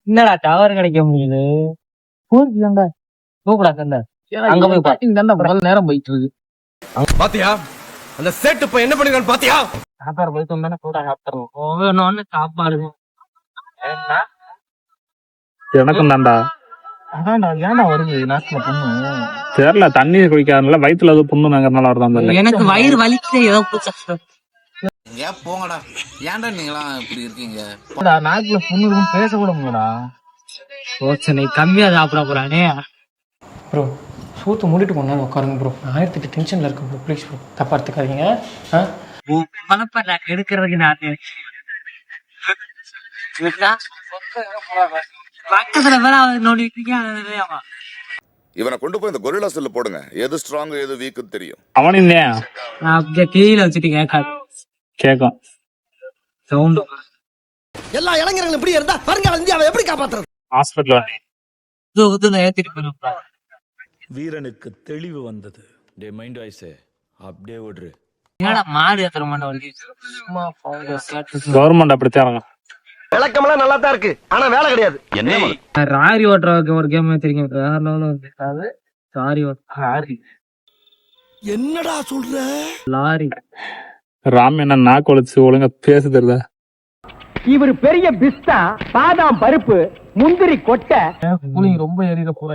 என்னடா டவர் கிடைக்க முடியுது? அங்க போய் பாத்தீங்கன்னா முதல் நேரம் போயிட்டு இருக்கு. பாத்தியா அந்த செட் இப்ப என்ன பண்ணிருக்கான்னு பாத்தியா? சாப்பாடு போயிட்டு வந்தா கூட சாப்பிட்டுருவோம். சாப்பாடு எனக்கும் தான்டா. அதான்டா ஏன்டா வருது நாட்டுல பொண்ணு தெரியல, தண்ணி குடிக்காதனால வயிற்றுல ஏதோ புண்ணுனாங்கிறனால வருதான். எனக்கு வயிறு வலிக்குது ஏதோ பூச்சா. போங்கடா, ஏன்டா நீங்களாம் இப்படி இருக்கீங்க? நாட்டுல பொண்ணு பேச கூட முடியலடா. யோசனை கம்மியா சாப்பிட போறானே. ப்ரோ சூத்து மூடிட்டு கொண்டாந்து உட்காருங்க ப்ரோ. 1008 டென்ஷன்ல இருக்கேன் ப்ரோ. ப்ளீஸ் ப்ரோ, தப்பா எடுத்துக்காதீங்க. மனப்ப எடுக்கிறதுக்கு நான் பக்கத்துல வேற நோண்டிட்டு. இவனை கொண்டு போய் இந்த கொரில்லா செல்ல போடுங்க. எது ஸ்ட்ராங் எது வீக்கு தெரியும். அவனும் அப்படியே கீழே வச்சுட்டு கேக்கும் சவுண்டு. எல்லா இளைஞர்களும் இப்படி இருந்தா வருங்கால இந்தியாவை எப்படி காப்பாத்துறது? ஹாஸ்பிட்டல் ஏத்திட்டு போயிருப்பா. வீரனுக்கு தெளிவு வந்தது. டே மைண்ட் வாய்ஸ் அப்படியே விடுறு. ஏடா மாடு ஏத்துற மாட்டேன். கவர்மெண்ட் அப்படித்தான். விளக்கமெல்லாம் நல்லா தான் இருக்கு, ஆனா வேலை கிடையாது. என்ன ராரி ஓட்டுற ஒரு கேம் தெரியும். வேற லெவல்ல இருக்காது. ராரி என்னடா சொல்ற? லாரி ராம் என்ன நாக்கு ஒழிச்சு ஒழுங்கா பேச தெரியுதா? இவர் பெரிய பிஸ்தா, பாதாம் பருப்பு, முந்திரி கொட்டை. கூலிங் ரொம்ப ஏறிட போற.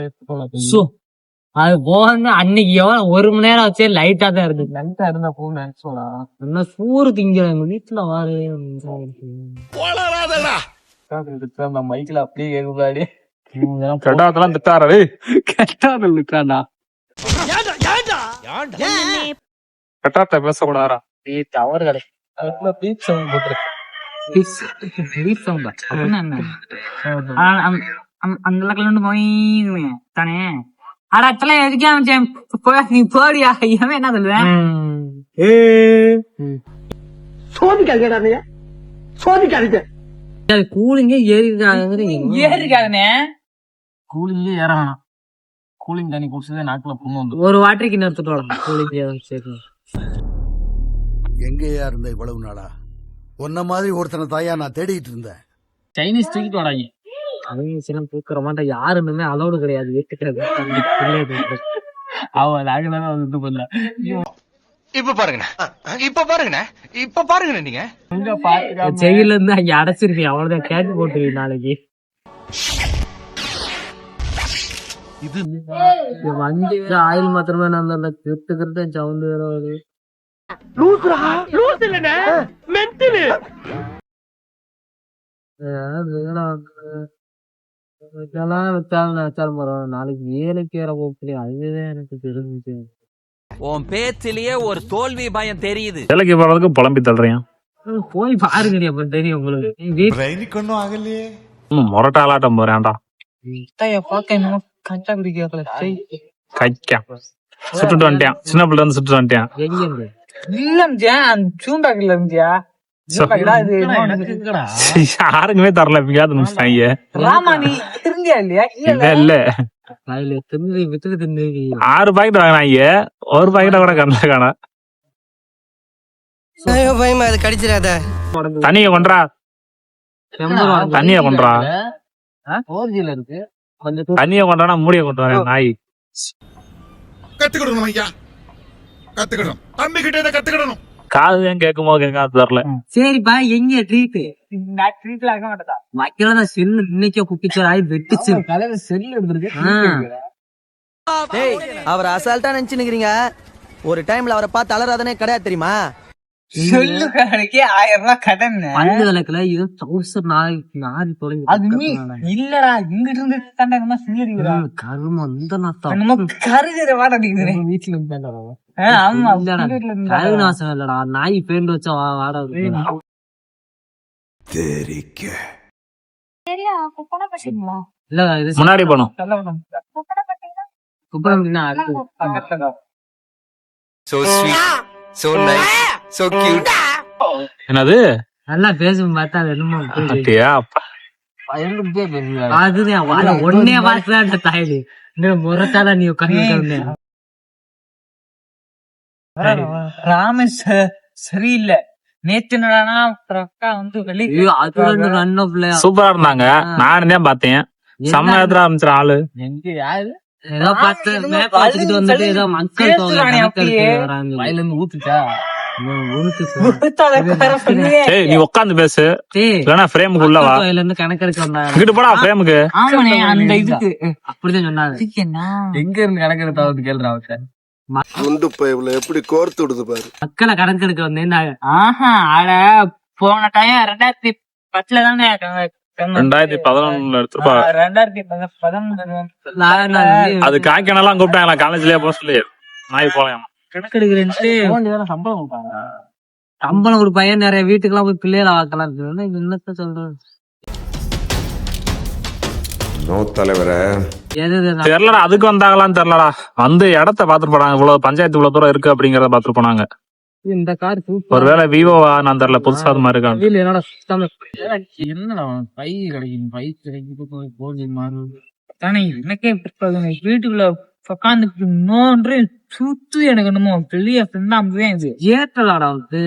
அது போக அன்னைக்கு எவ்வளவு 1 மணி நேரம் வச்சே லைட்டா தான் இருக்கு. லைட்டா இருந்தா போகணும் நினைச்சோடா. என்ன சூறு திங்க எங்க வீட்டுல வாரு மைக்ல அப்படியே கேட்குறாடி. கெட்டாதெல்லாம் திட்டாரே. கெட்டாத இருக்காண்டா. கெட்டாத்த பேசக்கூடாதா? டவர் கிடையாது. அதுக்குள்ள பீச் சவுண்ட் போட்டுருக்கு. பீச் சவுண்ட் அப்படின்னா என்ன? அந்த கிலோண்டு போய் தானே. அடத்துல எதுக்கே நீ போடியா என்ன சொல்லுவேன்? சோதிக்காதீங்க, சோதிக்காதீங்க. கூலிங்கே ஏறிருக்காதுனே. கூலிங்கே ஏற வேணாம். கூலிங் தண்ணி குடிச்சதே நாக்குல புண்ணு வந்து ஒரு வாட்டருக்கு நிறுத்திட்டு வரலாம். கூலிங் எங்கேயா இருந்த இவ்வளவு நாளா? உன்ன மாதிரி ஒருத்தனை தாயா நான் தேடிட்டு இருந்தேன். சைனீஸ் தூக்கிட்டு வராங்க. அவங்க தூக்குற மாட்டா யாருமே அலோடு கிடையாது. வீட்டுக்கு அவன் நாங்கதான் வந்து பண்ணல. இப்ப பாருங்கண்ணா, இப்ப பாருங்கண்ணா, இப்ப பாருங்கண்ணா. நீங்க ஜெயில இருந்து அங்க அடைச்சிருக்கீங்க. அவ்வளவுதான் கேட்டு போட்டுருவீங்க நாளைக்கு. இது வண்டி ஆயில் மாத்திரமே நான் கிருட்டு சவுண்டு வேற வருது. நாளைக்கு வேலைக்கு ஏற போகல. அதுதான் எனக்கு தெரிஞ்சு. உன் பேச்சிலேயே ஒரு தோல்வி பயம் தெரியுது. வேலைக்கு போறதுக்கு புலம்பி தள்ளுறேன். போய் பாருங்க அப்ப தெரியும் உங்களுக்கு. முரட்டாலாட்டம் போறேன்டா. கச்சா பிடிக்கல கைக்கா சுட்டுட்டு வந்துட்டேன். சின்ன பிள்ளை வந்து சுட்டுட்டு வந்துட்டேன். யாருக்குமே தரல. எப்பயாவது நிமிஷம் இல்ல 6 பாக்கெட் வாங்கினாங்க. ஒரு பாக்கெட்டா கூட கண்ணில் காண. கடிச்சிடாத. தண்ணிய கொன்றா, தண்ணிய கொன்றா, இருக்கு. தண்ணிய கொண்டானா மூடிய கொண்டு வரேன். நாய் கத்துக்கிடணும் ஐயா, கத்துக்கிடணும். தம்பி கிட்ட கத்துக்கிடணும். காதுதான் கேட்குமோ கேட்காது தெரியல. சரிப்பா எங்க ட்ரீட்? ட்ரீட்ல ஆக மாட்டதா வைக்கலாம். செல்லு இன்னைக்கே குப்பிச்சர் ஆகி வெட்டுச்சு. செல்லு எடுத்துருக்கு. அவர் அசால்ட்டா நினைச்சுக்கிறீங்க. ஒரு டைம்ல அவரை பார்த்து அலறாதனே கிடையாது தெரியுமா? சொல்லு கடைக்கு 1000 ரூபாய் கடன். பந்து விளக்குல இது 1000 நாரி தொலைங்க. அது இல்லடா, இங்கிட்டு இருந்து தண்டாங்கமா சொல்லிடுறா. கரும இந்த நாத்தம் கருகிற வாட நீங்க வீட்டுல இருந்தா. ஆமா கருநாசம் இல்லடா, நாய் பெயிண்ட் வச்சா வாட தெரிக்க. இல்ல முன்னாடி போனோம். என்னது நல்லா பேசும் பார்த்தா என்னமோ அதுதான் ஒன்னே பார்த்துதான் தாயலி முறத்தால நீ உட்காந்து. ராமேஷ் சரியில்லை. நேத்து என்னடானா அக்கா வந்து ஐயோ, அது ரெண்டு run of play. சூப்பரா இருந்தாங்க. நானும் தான் பார்த்தேன். செம்ம நேரத்துல ஆரம்பிச்சிட ஆளு. எங்க யாரு ஏதோ பார்த்து map பார்த்துக்கிட்டு வந்துட்டு ஏதோ மக்கள் தொகை பேசுறானே அப்படியே. கணக்கெடுக்க வராங்க. வயல இருந்து ஊத்துச்சா ஏய் நீ உட்காந்து பேசு, டேய், இல்லன்னா ஃப்ரேமுக்கு உள்ள வா. மக்கள் தொகையில இருந்து கணக்கெடுக்க வந்தாங்க. இங்கிட்டு போடா ஃப்ரேமுக்கு. ஆமாண்ணே அந்த இதுக்கு அப்படிதான் சொன்னாங்க. எங்க இருந்து கணக்கெடுத்தாவது கேள்றா அவர்கிட்ட. குண்டு பைப்ல எப்படி கோர்த்து விடுது பாரு. மக்களை கணக்கெடுக்க வந்தேன். ஆஹா அட போன டைம் 2010 தானே 2011 எடுத்துப்பா. 2011 அது காய்க்கனெல்லாம் கூப்பிட்டாங்களா காலேஜ்லயே போஸ்ட்லயே நாய் போலாம். கணக்கெடுக்கிறேன்ட்டு சம்பளம் கொடுப்பாங்க. சம்பளம் ஒரு பையன் நிறைய வீட்டுக்கெல்லாம் போய் பிள்ளைகளை வாக்கலாம். என்னத்த சொல்றது? நோ தலைவர எது தெரியலடா, அதுக்கு வந்தாங்களான்னு தெரியலடா. வந்து இடத்த பாத்துட்டு போனாங்க. இவ்வளவு பஞ்சாயத்து இவ்வளவு தூரம் இருக்கு அப்படிங்கறத பாத்துட்டு போனாங்க. இந்த கார் சூப்பர். ஒருவேளை விவோவா நான் தெரியல, புதுசா அது மாதிரி இருக்காங்க. வீல் என்னடா சுத்தமா என்னடா பை கிடைக்கும் பை கிடைக்கும் போது மாறும் தானே. எனக்கே வீட்டுக்குள்ள உட்காந்து நோன்று சுத்து எனக்கு என்னமோ பெரிய ஃப்ரெண்டாமதான் இது ஏற்றலாடா வந்து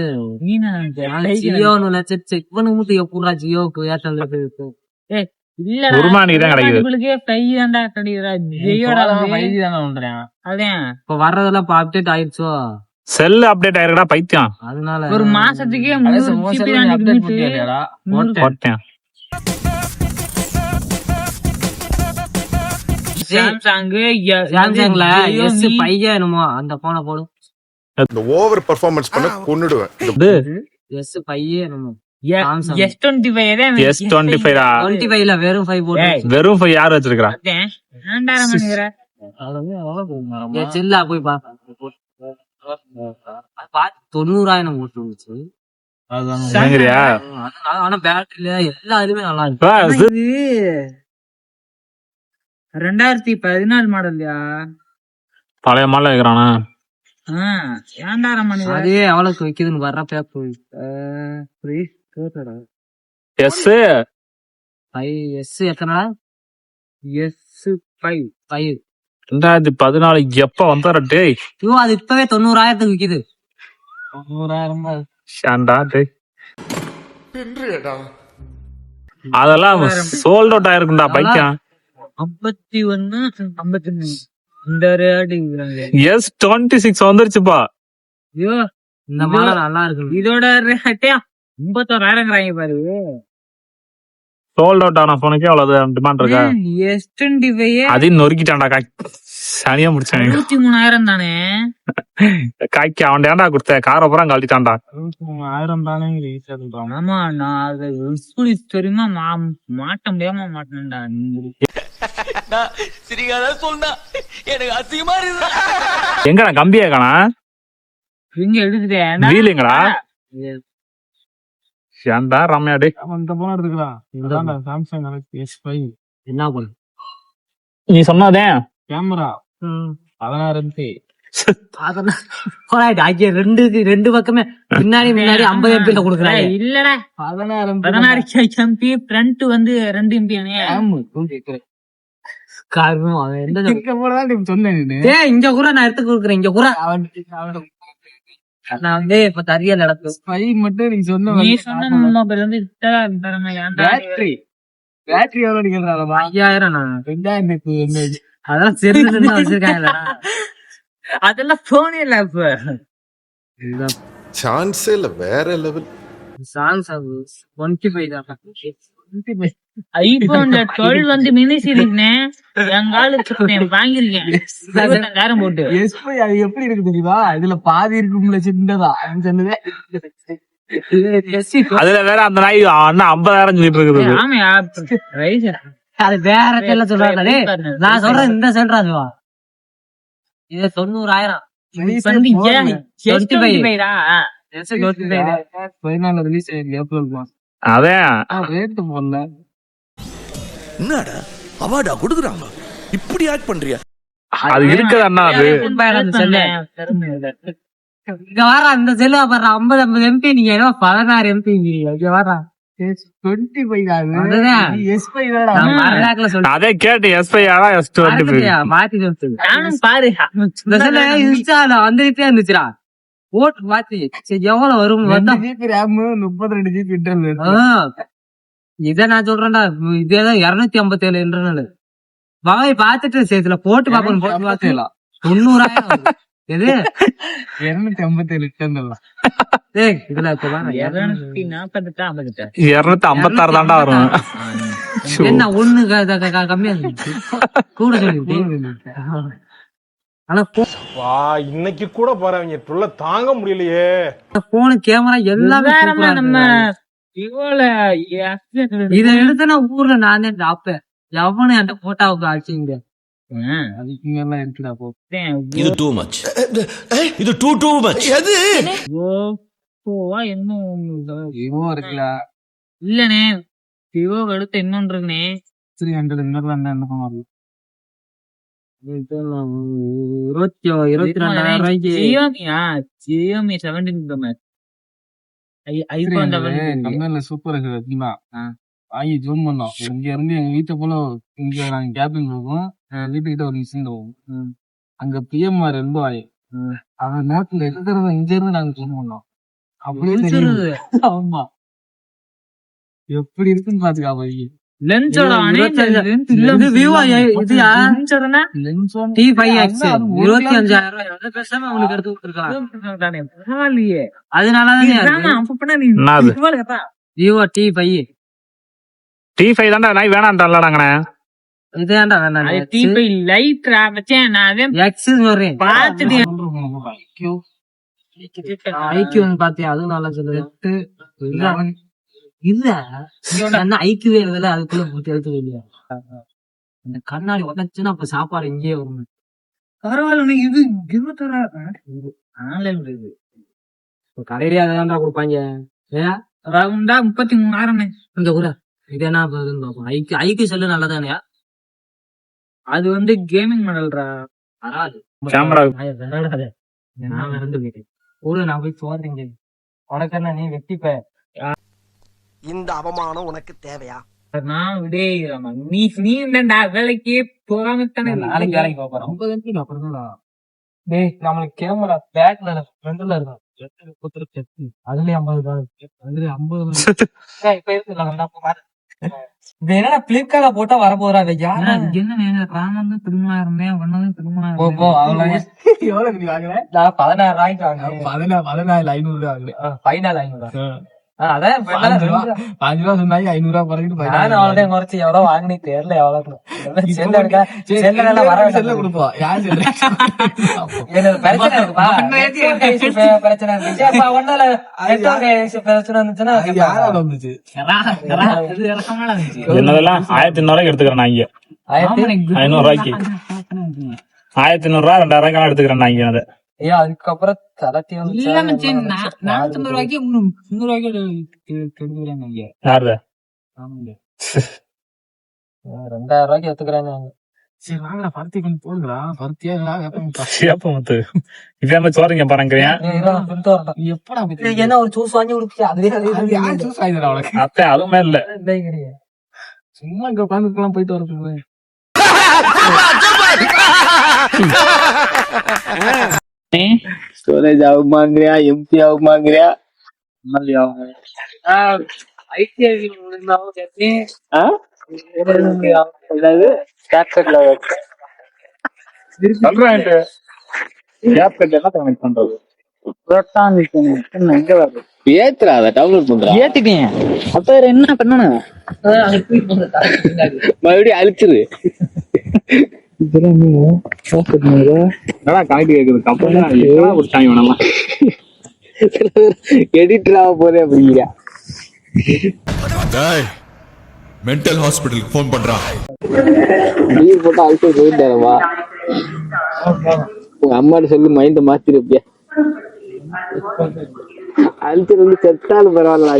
ஜியோன்னு நினைச்சு இவனுக்கு மட்டும் எப்படா ஜியோக்கு ஏற்றல் இருக்கு? உருமானிக்கு தான் கிடைக்குது. உங்களுக்கே கை தாண்டா கிடைக்குதா ஜெயோட கை தானே பண்றேன். அதான் இப்ப வர்றதெல்லாம் இப்ப அப்டேட் ஆயிடுச்சோ, செல் அப்டேட் ஆயிருக்கா பைத்தியம். அதனால ஒரு மாசத்துக்கே போட்டேன். சாம்சங்ல எஸ் பையா என்னமோ அந்த போனை போடும். இந்த ஓவர் பெர்ஃபார்மன்ஸ் பண்ண கொன்னுடுவேன். எஸ் பையே என்னமோ S25 S25 டா. 25ல வெறும் 5 போட்டு வெறும் 5 யார் வச்சிருக்கா? செல்லா போய் பா 90,000 போட்டு இருந்துச்சு. வாங்குறியா? ஆனா பேட்டரியில எல்லா இதுமே நல்லா இருக்கு. 2014 மாடல்யா பழைய மாடல் வைக்கிறானா? அதே எவ்வளவுக்கு விக்குதுன்னு வர்ற பேப்பர் எஸ் எத்தனை S5 2014 எப்ப வந்தார டேய்? ஐயோ அது இப்பவே 90,000 விக்குது. 90,000 ஷாண்டா டேய். அதெல்லாம் சோல்ட் அவுட் ஆயிருக்கும்டா பைக்கா. 51 53 இந்த ரேட் S26 வந்துருச்சுப்பா. ஐயோ இந்த மாடல் நல்லா இருக்கு. இதோட ரேட்டே 51,000 பாரு. சோல்ட் அவுட் ஆன போனுக்கே அவ்வளவு டிமாண்ட் இருக்கா? S25 அதையும் நொறுக்கிட்டான்டா. சனியா முடிச்சாங்க. 23,000 தானே காய்க்கு அவன் ஏன்டா கொடுத்த காரை பூரா கழட்டிட்டான்டா. 23,000 தானே. ஆமா நான் அதை தெரியுமா மாட்ட முடியாம மாட்டேன்டா. எங்கடா கம்பியா காணா? இங்க எடுத்துட்டேன் வீலுங்களா? ஏன்டா ரம்யா டேய். அந்த போன எடுத்துக்கலாம். சாம்சங் S5 என்ன பண்ணு நீ சொன்னதே கேமரா 16 ரெண்டு பக்கமே பின்னாடி முன்னாடி 50 MP கொடுக்குறாங்க. இல்லடா 16 MP ஃப்ரண்ட் வந்து 2 MP காரணம் அவன் எந்த சொன்னேன். இங்க கூட நான் எடுத்து கொடுக்குறேன். இங்க கூட நான் வந்து இப்ப தரியா நடக்கும் மட்டும் நீ சொன்ன மொபைல் வந்து பேட்டரி எவ்வளவு அடிக்கிறாங்க? 5,000 நான் 2000 அதெல்லாம் சரி வச்சிருக்காங்க. அதெல்லாம் போனே இல்ல இப்ப சான்ஸே இல்ல, வேற லெவல். சாம்சங் 25 தான். ஐபோன்ல 12 வந்து மினி சீரிஸ்னே எங்க ஆளுக்கு வாங்கிருக்கேன் 25,000 போட்டு. அது எப்படி இருக்கு தெரியுமா? இதுல பாதி இருக்கும்ல சின்னதா சொன்னதே. அதுல வேற அந்த நாய் அண்ணா 50,000 சொல்லிட்டு இருக்குது. ஆமையா அது வேற தெரியல சொல்றாங்க. நான் சொல்றேன் இந்த சொல்றாங்க. இது 90,000 என்னடா அவார்டா கொடுக்குறாங்க, இப்படி ஆக்ட் பண்றியா? அது இருக்குது அண்ணா. அது இங்க வர அந்த செல்வா பாரு 50 MP நீங்க 16 MP இங்க வர 25 அதே கேட்டு S5 S25 மாத்தி நானும் பாரு இந்த செல்ல இன்ஸ்டால வந்துட்டே இருந்துச்சுடா. போட்டு பாத்து சரி எவ்வளவு வரும் பார்த்தா, ஜிபி ரேம் 32 ஜிபி இன்டர்னல். இத நான் சொல்றேன்டா, இதேதான் 257 இன்டர்னல். வாய் பாத்துட்டு சேர்த்துல போட்டு பாக்கணும், போட்டு பாத்துக்கலாம். 90,000 எது 257 இன்டர்னல். ஏய் இதுல இப்ப பாரு, 256 தாண்டா வரும். என்ன ஒண்ணு கம்மியா இருந்துச்சு, கூட சொல்லிட்டு. ஆனா இன்னைக்கு கூட போறவங்க புள்ள தாங்க முடியலையே. போனு கேமரா எல்லாமே நம்ம இத எடுத்தனா ஊர்ல நானே டாப்பேன். எவனு அந்த போட்டாவுக்கு ஆச்சுங்க அதுக்கு மேலாம் இருக்குடா போ. இது டூ மச், இது டூ மச். எது விவோ இருக்குல்ல, இல்லனே விவோ எடுத்து இன்னொன்று இருக்குனே 300 இன்டர்னல் என்ன பண்ணுவாங்க? 22,000 ரூபாய்க்கு ஜியோமி 17 Pro Max ஐபோன் கம்பெனில சூப்பர் இருக்கு தெரியுமா? வாங்கி ஜூம் பண்ணோம். இங்க இருந்து எங்க வீட்டை போல இங்க நாங்க கேபிங் போவோம், வீட்டுக்கிட்ட ஒரு மிஷின் போவோம். அங்க பிஎம்ஆர் ரூபாய் அவன் நேரத்துல இருக்கிறத இங்க இருந்து நாங்க ஜூம் பண்ணோம். அப்படியே தெரியுது. ஆமா எப்படி இருக்குன்னு பாத்துக்கா போய். லென்ஸோட இது விவோ இது லென்ஸோடனா T5X 25,000 ரூபாய் பேசாம உங்களுக்கு எடுத்து கொடுத்துருக்கான். பரவாயில்லையே, அதனாலதான் விவோ T5 தாண்டா நான் வேணான்டாங்கண்ணே. இதாண்டா வேணாம், T5 லைட் வச்சேன் நான் X சொல்றேன். பாத்துட்டு ஐக்யூ பாத்தியா, அதுவும் நல்லா சொல்லுது. இல்ல ஐக்கியவே எழுதல, அதுக்குள்ள போட்டு எழுத்து இல்லையா? இந்த கண்ணாடி உடச்சுன்னா அப்ப சாப்பாடு இங்கேயே வரும். பரவாயில்ல, இது 26,000 கடையிலே அதான்டா கொடுப்பாங்க. ரவுண்டா 33,000 இந்த கூட. இது என்ன ஐக்கிய செல்லு நல்லதானயா? அது வந்து கேமிங் மாடல்ரா, வராது கேமரா. நான் இறந்து போயிட்டேன் கூட, நான் போய் சோறீங்க உனக்கு என்ன, நீ வெட்டிப்ப. இந்த அவமானம் உனக்கு தேவையா? நான் விடே நீ வேலைக்கு போகாம தானே நாளைக்கு வேலைக்கு போறேன். 50 நிமிஷம் அப்புறம் தான் டேய், நம்மளுக்கு கேமரா பேக்ல ஃப்ரண்ட்ல இருக்கும், அதுலயே 50 அதுல 50 இப்ப இருக்கு. இது என்னடா பிளிப்கார்ட்ல போட்டா வர போறா? என்ன ராமன் 30,000 ஒன்னதும் 30,000 எவ்வளவு நீ வாங்குற? நான் 16,000 ரூபாய்க்கு வாங்கினேன். 14,500 வாங்குறேன். 14,500 அதான் 5 ரூபா சொன்னாங்க, 500 ரூபா குறைஞ்சிட்டு அவ்வளவுதான் குறைச்சு. எவ்வளவு வாங்கினே தெரியல, எவ்வளவு செல்ல கொடுப்போம். யார் செல்ல பிரச்சனை இருக்குப்பா, பிரச்சனை இருந்துச்சுன்னா யாரால வந்துச்சு? என்னதெல்லாம் 1,800 எடுத்துக்கிறேன் நான் இங்க. 500 ரூபாய்க்கு 1,800 ரூபா 2,000 ரூபாய்க்கு எடுத்துக்கிறேன் நான் இங்க. அதை அதுக்கப்புறம் தலத்தி 450 ரூபாய்க்கு 300 ரூபாய்க்கு எடுத்துக்கிறாங்க. யாரு 2,000 ரூபாய்க்கு எடுத்துக்கிறாங்க. சரி வாங்கடா, பருத்தி கொஞ்சம் போடுங்களா. பருத்தியா சேப்பமுத்து இப்ப சோறீங்க பாருங்க. எப்படா என்ன ஒரு ஜூஸ் வாங்கி குடிச்சு அதுவே ஜூஸ் ஆயிடுறா உனக்கு? அத்தை அதுவுமே இல்ல, சும்மா இங்க உட்காந்துக்கலாம் போயிட்டு வரப்போ. ஸ்டோரேஜ் ஆகுமாங்கிறியா, எம்டி ஆகுமாங்கிறியா? ஏத்திட்டேன். அப்ப என்ன பண்ணணும், மறுபடியும் அழிச்சிரு. எடிட்டர் ஆக போதே அப்படிங்கிறியா? மென்டல் ஹாஸ்பிட்டலுக்கு போன் பண்றான். லீவ் போட்டா அழிச்சு போயிட்டாரமா? உங்க அம்மாட்ட சொல்லி மைண்ட மாத்திருப்பியா? அழிச்சது வந்து செத்தாலும் பரவாயில்ல.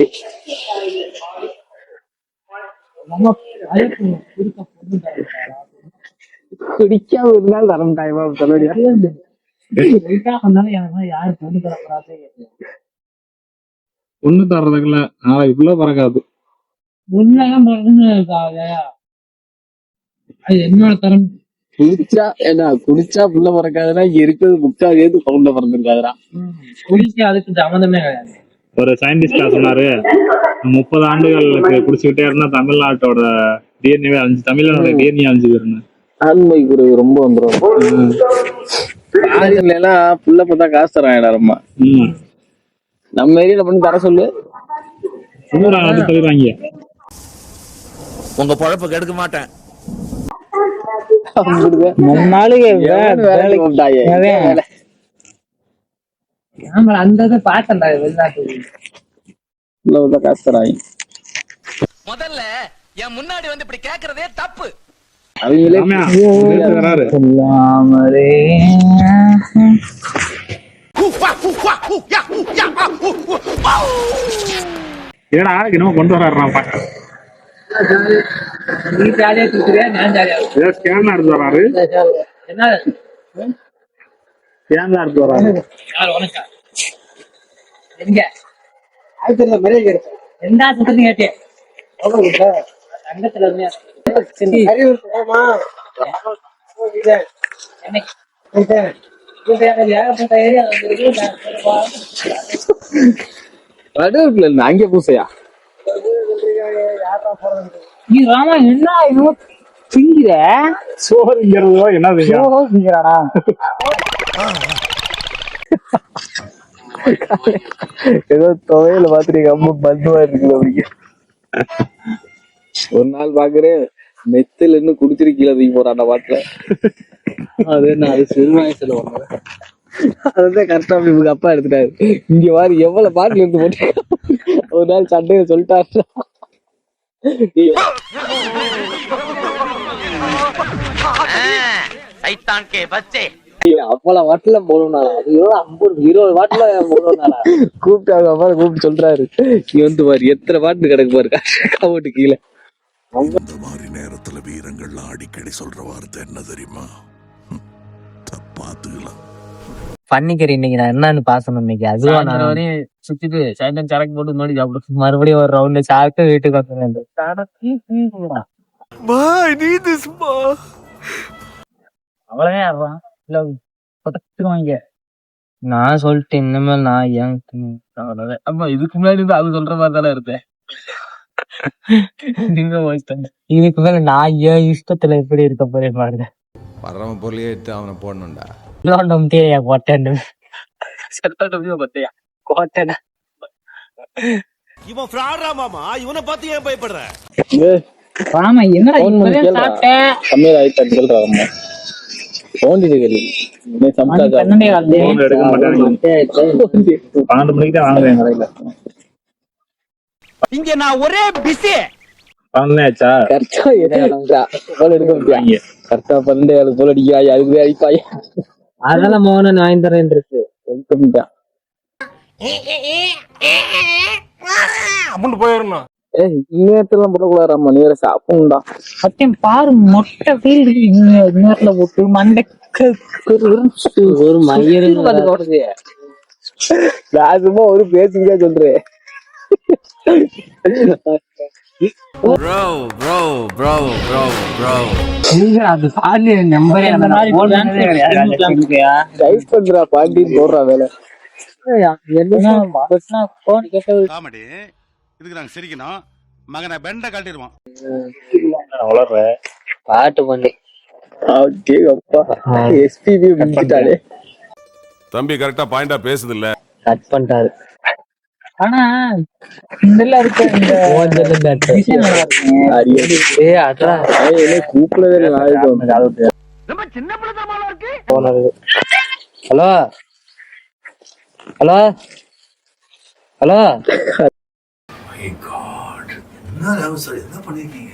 குடிக்காம இருந்தாலும் தரம் டைமா சொல்லுடியா? ஒண்ணு தர்றதுக்குள்ள நாளைக்கு இவ்வளவு பறக்காது. என்னோட தரம் குடிச்சா புள்ள பிறக்காதுன்னா இங்க இருக்கிறது முக்காவது பவுண்ட பிறந்திருக்காதுடா. குடிச்சு அதுக்கு சம்மந்தமே கிடையாது. ஒரு சயின்டிஸ்டா சொன்னாரு, 30 ஆண்டுகளுக்கு குடிச்சுக்கிட்டே இருந்தா தமிழ்நாட்டோட டிஎன்ஏ அழிஞ்சு, தமிழ்நாட்டோட டிஎன்ஏ அழிஞ்சு போயிருந்தேன். ஆண்மை குறைவு ரொம்ப வந்துடும். எல்லாம் புள்ள பார்த்தா காசு தராங்கடா ரொம்ப. நம்ம ஏரியால பண்ணி தர சொல்லு, சொல்லிடுவாங்க. உங்க பொழப்பு கெடுக்க மாட்டேன். 3 நாளைக்கு அந்த இதை பார்த்தேன்டா வெளிநாட்டு காசு தராங்க. முதல்ல என் முன்னாடி வந்து இப்படி கேக்குறதே தப்பு. அவங்களே ஏடா இன்னும் கொண்டு வர்றாரு. நீ ஜாலியா தூக்குறியா, நான் ஜாலியா ஸ்கேன் எடுத்து வர்றாரு. என்ன ஸ்கேன் எடுத்து வர்றாரு. எங்க எந்த ஆசத்துக்கு கேட்டேன் தங்கத்துல அங்கே பூசையா நீ ராமா என்ன திங்கிற சோறுங்கிறதோ என்ன திங்கிறாடா. ஏதோ துவையில பாத்துட்டு அம்மா பந்துவா இருக்குல்ல அப்படிங்க. ஒரு நாள் பாக்குறேன் மெத்துல இருந்து குடிச்சிட்டு கீழே தூக்கி போறான் பாட்டுல. அது என்ன, அது சிறு வயசுல ஒண்ணு. அதுதான் கரெக்டா இவங்க அப்பா எடுத்துட்டாரு. இங்க மாதிரி எவ்வளவு பாட்டுல இருந்து போட்டு ஒரு நாள் சண்டையை சொல்லிட்டாரு. அவ்வளவு வாட்டுல போகணும்னால அது 50-20 வாட்டுல போகணும்னால கூப்பிட்டாங்க. அப்பா கூப்பிட்டு சொல்றாரு, நீ வந்து பாரு எத்தனை வாட்டு கிடக்கு பாரு கவுட்டு கீழே. இந்த மாதிரி நேரத்துல வீரங்கள்லாம் அடிக்கடி சொல்ற வார்த்தை என்ன தெரியுமா? பாத்துக்கலாம். பண்ணிக்கிறேன் இன்னைக்கு நான் என்னன்னு பாசணும் இன்னைக்கு. அதுவும் நான் வரையும் சுத்திட்டு சாயந்தரம் சரக்கு போட்டு நோடி சாப்பிடு, மறுபடியும் ஒரு ரவுண்ட் சாப்பிட்டு வீட்டுக்கு வந்து அவ்வளவுதான் இல்ல பத்துக்குவாங்க. நான் சொல்லிட்டேன் இனிமேல் நான் ஏன் அவ்வளவுதான். ஆமா இதுக்கு முன்னாடி அது சொல்ற மாதிரி தானே இருந்தேன். இதுக்கு மேல நான் ஏன் இஷ்டத்துல எப்படி இருக்க போறேன் பாருங்க. வர்றவன் பொருளையே எடுத்து அவனை போடணும்டா. இவன் ஃப்ராடா மாமா, இவனை பார்த்து ஏன் பயப்படுற? ஆமா என்னடா சாப்பிட்டேன். இங்க நான் ஒரே பிஸி. அதெல்லாம் மோகன் வாங்கி தரேன் இருக்கு. போயிடணும். இன்னேரத்துலாம் போடக்கூடாதாம்மா, நீ வேற சாப்பிடா. சத்தியம் பாரு மொட்டை ஃபீல்டு இன்னத்துல போட்டு மண்டைக்கு ஒரு மயிறு நான் சும்மா ஒரு பேச்சுக்கே சொல்றேன். அது சாலி நம்பரே அந்த மாதிரி பண்றா பாண்டி போடுறா வேலை. காமெடி இதுக்கு நாங்க சிரிக்கணும். மகனை பெண்ட காட்டிடுவான். பாட்டு பண்ணி எஸ்பிபி முடிச்சிட்டாலே. தம்பி கரெக்டா பாயிண்டா பேசுது இல்ல, கட் பண்ணிட்டாரு. ஆனா இந்த இருக்க கூப்பிடவே ஹலோ ஹலோ ஹலோ என்ன பண்ணிருக்கீங்க?